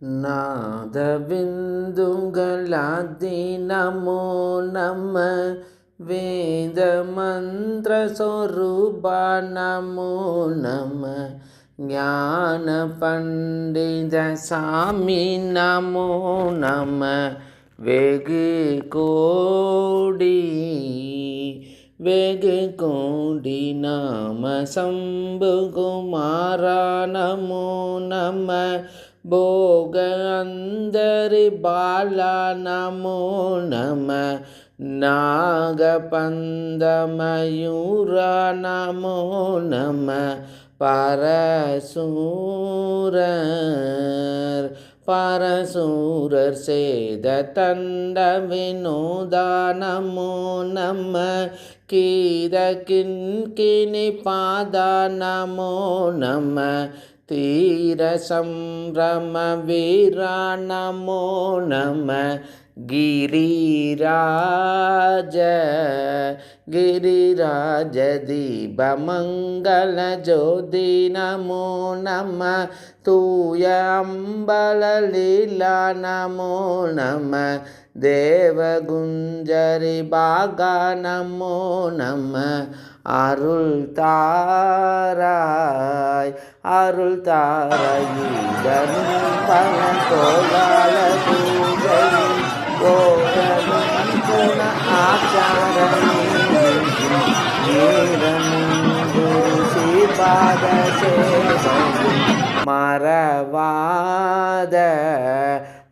नादबिन्दुगलादि नमो नमः वेदमन्त्रस्वरूपा नमो नमः ज्ञानपण्डितस्वामी नमो नमः वेगकोटि नाम शम्भुकुमारा नमो नमः भोग अंदरि बाला नमो नमः नागपन्दमयूरा नमो नमः परशूरर सेदतण्ड विनोदा नमो नमः कीदकिन्किनिपादा नमो नमः तीरसंभ्रमवीरा नमो नमः गिरिराजदीपमङ्गलज्योति नमो नमः तूयम्बललीला नमो नमः देवगुञ्जरि बागा नमो नमः அருள் தாராய் இதனும் பல தோளால பூஜையும் கோரமும் குண ஆச்சாரமும் குரு ஸ்ரீபாத சேவையும்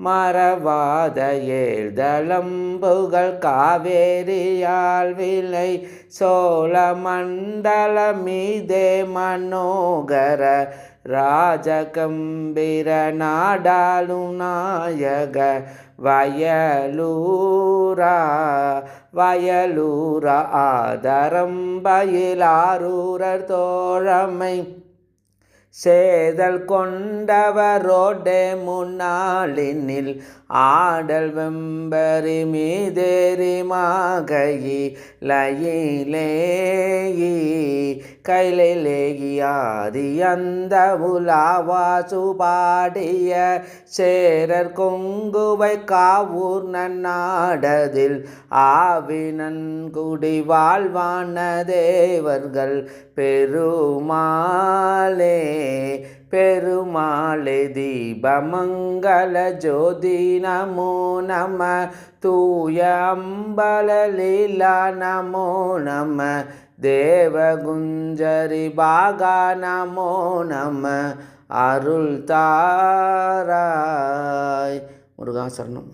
மறவாத ஏழ்தளம்புகள் காவேரியால் விலை சோழ மண்டல மீதே மனோகர ராஜகம்பீர நாடாளு நாயக வயலூர ஆதரம் பயிலாரூரர் தோழமை சேதல் கொண்டவரோடே முன்னாளினில் ஆடல் வெம்பரி மீதேறி கையிலேயி ஆதி அந்த உலாவாசு பாடிய சேரர் கொங்குவை காவூர் நன்னாடதில் ஆவினன்குடி வாழ்வான தேவர்கள் பெருமாளே தீபமங்கல ஜோதி நமோ நமः தூய அம்பலலீலா நமோ நமः தேவகுஞ்சரி பாகா நமோ நமः அருள் தாராய். முருகா சரணம்.